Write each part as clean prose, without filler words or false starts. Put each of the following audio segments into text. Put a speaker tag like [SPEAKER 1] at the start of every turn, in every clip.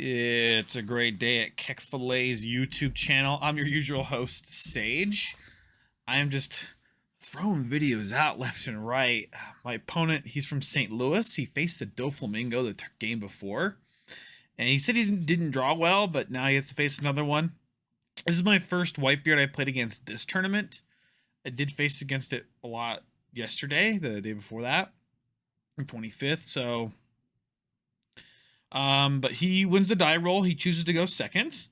[SPEAKER 1] It's a great day at KEKFILA's YouTube channel. I'm your usual host, Sage. I am just throwing videos out left and right. My opponent, he's from St. Louis. He faced the Doflamingo the game before. And he said he didn't draw well, but now he has to face another one. This is my first Whitebeard I played against this tournament. I did face against it a lot yesterday, the day before that, on 25th, so... but he wins the die roll. He chooses to go second.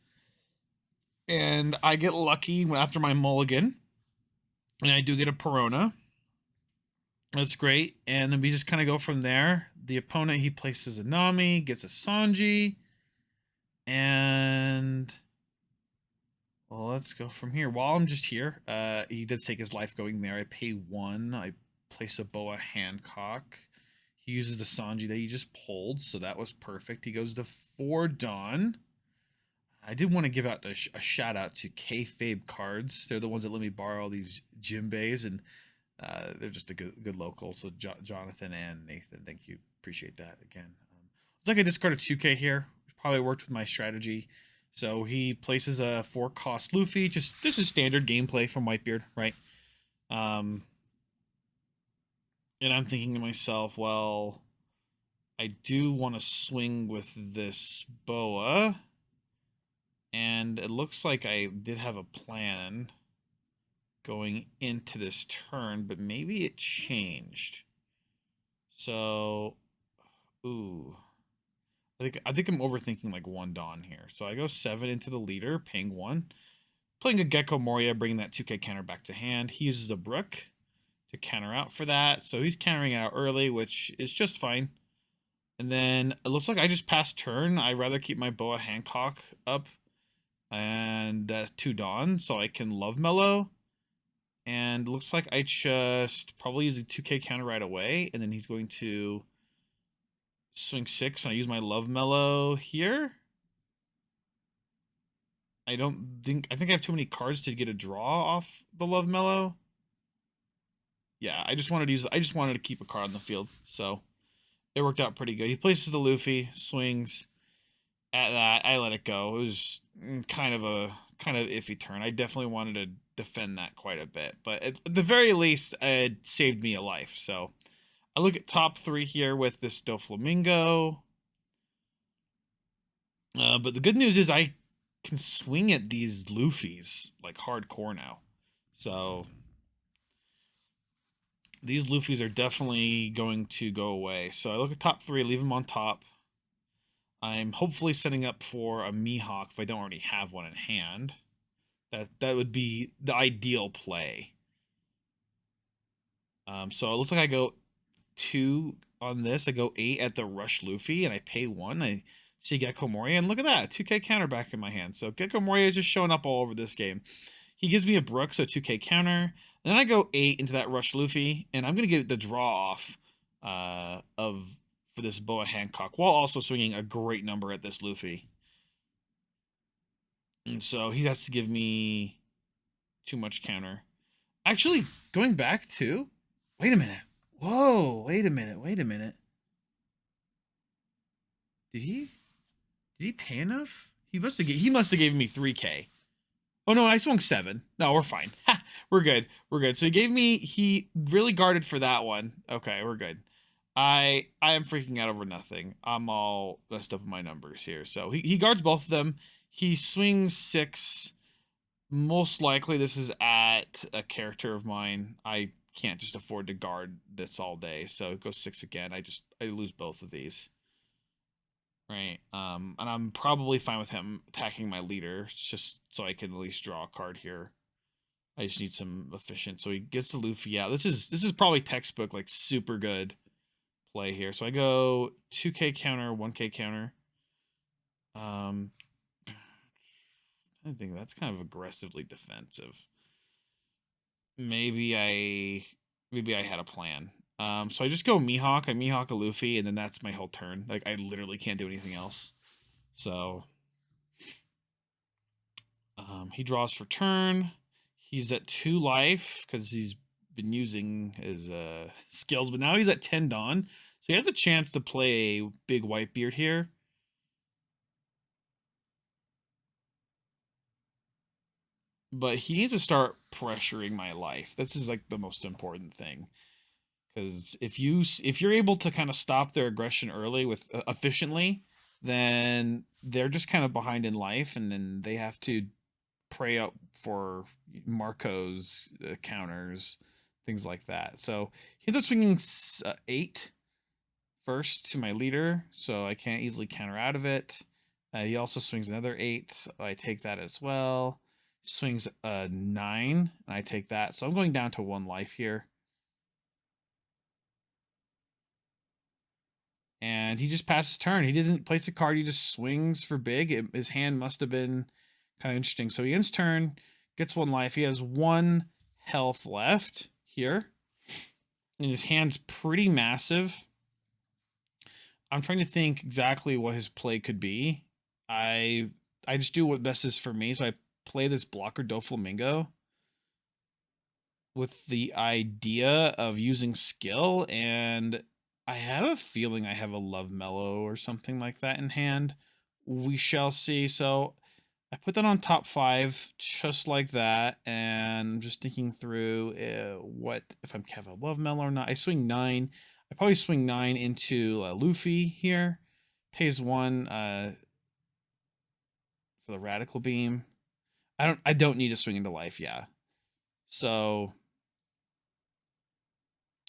[SPEAKER 1] And I get lucky after my mulligan. And I do get a Perona. That's great. And then we just kind of go from there. The opponent, he places a Nami, gets a Sanji. And... well, let's go from here. While I'm just here, he did take his life going there. I pay 1. I place a Boa Hancock. He uses the Sanji that he just pulled, so that was perfect. He goes to 4 Dawn. I did want to give out a shout out to Kayfabe Cards. They're the ones that let me borrow all these Jimbeis, and they're just a good local. So Jonathan and Nathan, thank you. Appreciate that again. Looks like I discarded 2K here. Probably worked with my strategy. So he places a 4-cost Luffy. This is standard gameplay from Whitebeard, right? And I'm thinking to myself, well, I do want to swing with this Boa. And it looks like I did have a plan going into this turn, but maybe it changed. So, ooh. I think I'm overthinking like 1 Dawn here. So I go 7 into the leader, paying 1. Playing a Gecko Moria, bringing that 2K counter back to hand. He uses a Brook to counter out for that. So he's countering out early, which is just fine. And then it looks like I just passed turn. I'd rather keep my Boa Hancock up and 2 Dawn so I can Love Mellow. And it looks like I just probably use a 2K counter right away. And then he's going to swing 6 and I use my Love Mellow here. I think I have too many cards to get a draw off the Love Mellow. Yeah, I just wanted to keep a card on the field, so it worked out pretty good. He places the Luffy, swings at that. I let it go. It was kind of iffy turn. I definitely wanted to defend that quite a bit, but at the very least, it saved me a life. So I look at top 3 here with this Doflamingo. But the good news is I can swing at these Luffys like hardcore now. So these Luffys are definitely going to go away. So I look at top 3, leave them on top. I'm hopefully setting up for a Mihawk if I don't already have one in hand. That would be the ideal play. So it looks like I go 2 on this. I go 8 at the Rush Luffy, and I pay 1. I see Gecko Moria, and look at that, 2K counter back in my hand. So Gecko Moria is just showing up all over this game. He gives me a Brook, so 2K counter. And then I go 8 into that Rush Luffy, and I'm going to get the draw off for this Boa Hancock, while also swinging a great number at this Luffy. And so he has to give me too much counter. Actually, going back to... wait a minute. Whoa, wait a minute. Did he pay enough? He must have given me 3K. Oh no, I swung 7. No, we're fine. Ha, we're good. So he really guarded for that one. Okay, we're good. I am freaking out over nothing. I'm all messed up with my numbers here. So he guards both of them. He swings 6. Most likely this is at a character of mine. I can't just afford to guard this all day. So it goes 6 again. I lose both of these. Right, and I'm probably fine with him attacking my leader, just so I can at least draw a card here. I just need some efficient. So he gets the Luffy out. This is probably textbook, like super good play here. So I go 2K counter, 1K counter. I think that's kind of aggressively defensive. Maybe I had a plan. So I just go Mihawk. I Mihawk a Luffy, and then that's my whole turn. Like, I literally can't do anything else. So, he draws for turn. He's at 2 life, because he's been using his skills, but now he's at 10 Dawn. So he has a chance to play a big Whitebeard here. but he needs to start pressuring my life. This is like the most important thing. Because if you're able to kind of stop their aggression early with efficiently, then they're just kind of behind in life, and then they have to pray out for Marco's counters, things like that. So he ends up swinging 8 first to my leader, so I can't easily counter out of it. He also swings another 8. I take that as well. Swings a 9, and I take that. So I'm going down to 1 life here. And he just passes turn. He doesn't place a card. He just swings for big. His hand must have been kind of interesting. So he ends turn, gets 1 life. He has 1 health left here. And his hand's pretty massive. I'm trying to think exactly what his play could be. I just do what best is for me. So I play this blocker Doflamingo with the idea of using skill, and I have a feeling I have a Love Mellow or something like that in hand. We shall see. So I put that on top 5 just like that, and I'm just thinking through what if I'm have a Love Mellow or not. I swing 9. I probably swing 9 into Luffy here. Pays 1 for the Radical Beam. I don't need to swing into life, yeah. So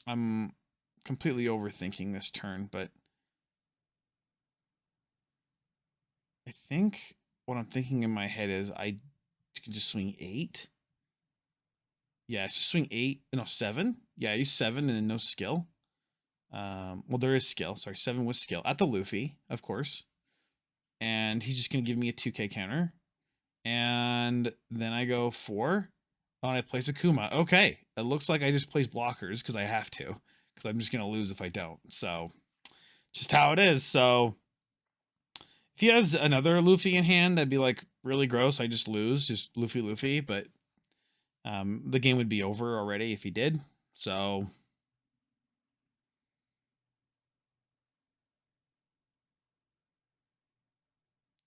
[SPEAKER 1] I'm completely overthinking this turn, but I think what I'm thinking in my head is I can just swing 8. Yeah, it's just swing 8. No, 7. Yeah, I use 7 and then no skill. Well, there is skill. Sorry, 7 with skill at the Luffy, of course. And he's just gonna give me a 2K counter. And then I go 4. Oh, and I place a Kuma. Okay, it looks like I just place blockers because I have to, because I'm just gonna lose if I don't. So, just how it is. So, if he has another Luffy in hand, that'd be like really gross. I just lose, just Luffy. But the game would be over already if he did. So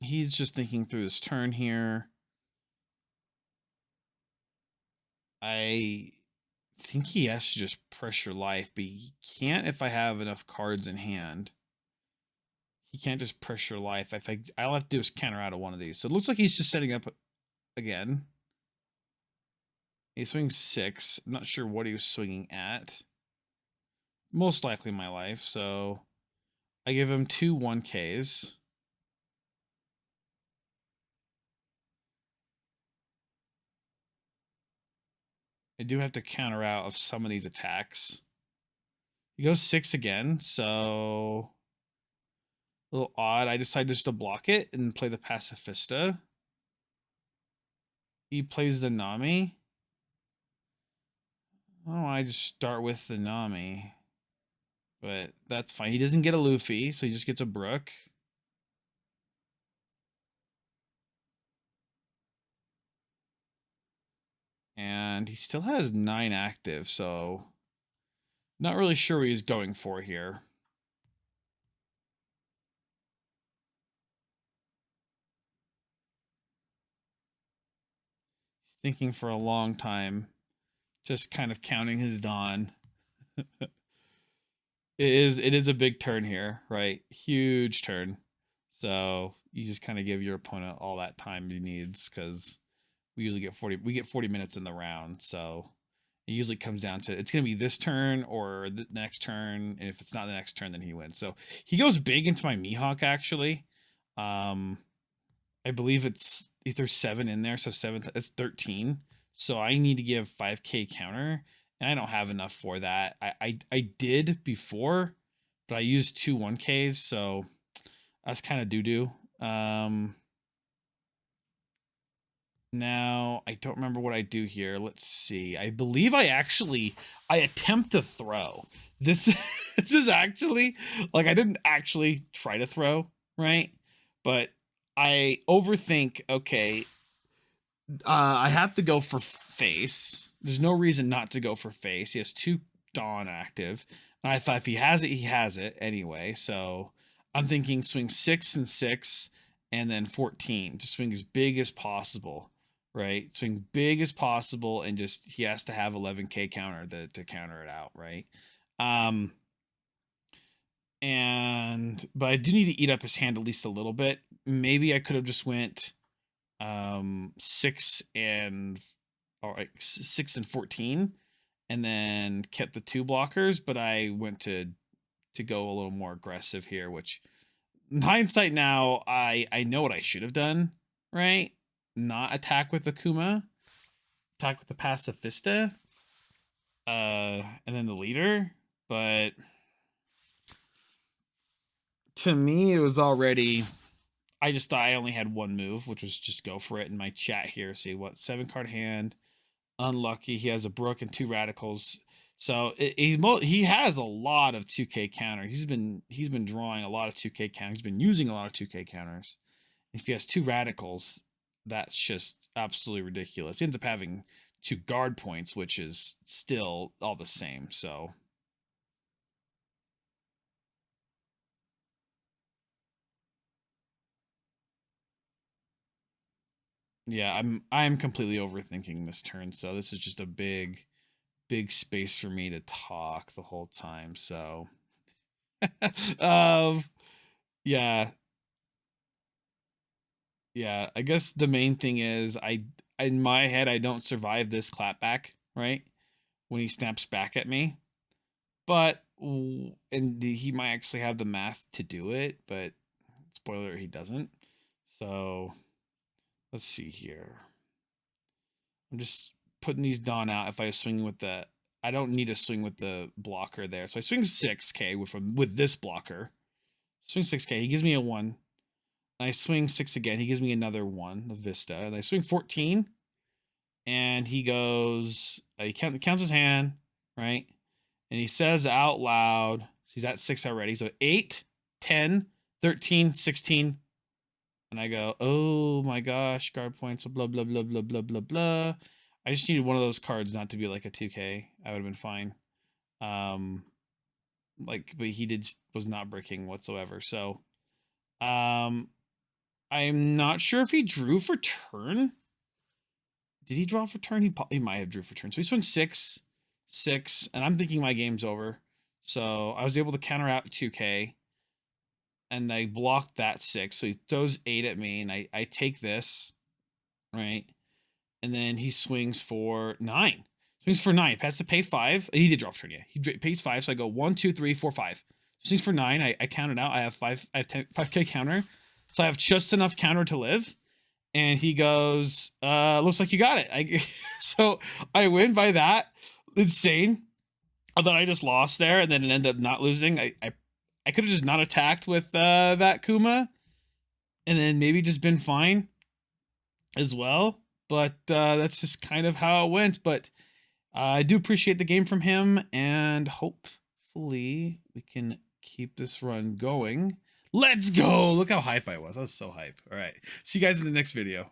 [SPEAKER 1] he's just thinking through this turn here. I think he has to just pressure life, but he can't if I have enough cards in hand. He can't just pressure life. I'll have to do is counter out of one of these. So it looks like he's just setting up again. He swings 6. I'm not sure what he was swinging at. Most likely my life. So I give him 2 1Ks. I do have to counter out of some of these attacks. He goes 6 again, so a little odd. I decided just to block it and play the Pacifista. He plays the Nami. Oh, I just start with the Nami. But that's fine. He doesn't get a Luffy, so he just gets a Brook. And he still has 9 active, so not really sure what he's going for here. He's thinking for a long time, just kind of counting his Dawn. It is a big turn here, right? Huge turn. So you just kind of give your opponent all that time he needs, because we usually get 40 minutes in the round. So it usually comes down to it's gonna be this turn or the next turn, and if it's not the next turn, then he wins. So he goes big into my Mihawk actually. I believe it's if there's 7 in there, so 7 it's 13. So I need to give 5K counter, and I don't have enough for that. I did before, but I used 2 1Ks, so that's kind of doo-doo. Now I don't remember what I do here. Let's see. I believe I attempt to throw. This this is actually like I didn't actually try to throw, right? But I overthink, okay, I have to go for face. There's no reason not to go for face. He has 2 Dawn active. And I thought if he has it, he has it anyway. So I'm thinking swing 6 and 6 and then 14. Just swing as big as possible. right? Swing big as possible, and just he has to have 11k counter to counter it out, right? But I do need to eat up his hand at least a little bit. Maybe I could have just went 6 and 14 and then kept the 2 blockers, but I went to go a little more aggressive here, which in hindsight now I know what I should have done, right? Not attack with the Kuma, attack with the Pacifista, and then the leader, but to me it was already, I just thought I only had one move, which was just go for it. In my chat here, see what 7-card hand, unlucky. He has a Brook and 2 radicals, so he has a lot of 2k counters. He's been drawing a lot of 2k counters. He's been using a lot of 2k counters. If he has 2 radicals, that's just absolutely ridiculous. He ends up having 2 guard points, which is still all the same. So yeah, I'm completely overthinking this turn. So this is just a big space for me to talk the whole time. So um yeah, I guess the main thing is I in my head I don't survive this clapback, right? When he snaps back at me. But and he might actually have the math to do it, but spoiler, he doesn't. So let's see here. I'm just putting these Dawn out. If I swing with the, I don't need to swing with the blocker there. So I swing 6k with this blocker. Swing 6k. He gives me a 1. And I swing 6 again. He gives me another 1, the Vista. And I swing 14. And he goes, he counts his hand, right? And he says out loud, he's at 6 already. So 8, 10, 13, 16. And I go, oh my gosh, guard points, blah, blah, blah, blah, blah, blah, blah. I just needed one of those cards not to be like a 2k. I would have been fine. But he was not bricking whatsoever. So, I'm not sure if he drew for turn. Did he draw for turn? He might have drew for turn. So he swings 6, 6, and I'm thinking my game's over. So I was able to counter out 2k. And I blocked that 6. So he throws 8 at me, and I take this, right? And then he swings for 9. Swings for 9. Has to pay 5. He did draw for turn, yeah. He pays 5. So I go 1, 2, 3, 4, 5. Swings for 9. I count it out. I have 5. I have 5k counter. So I have just enough counter to live. And he goes, looks like you got it. So I win by that. Insane. I thought I just lost there, and then it ended up not losing. I could have just not attacked with that Kuma, and then maybe just been fine as well. But that's just kind of how it went. But I do appreciate the game from him, and hopefully we can keep this run going. Let's go! Look how hype I was. I was so hype. All right. See you guys in the next video.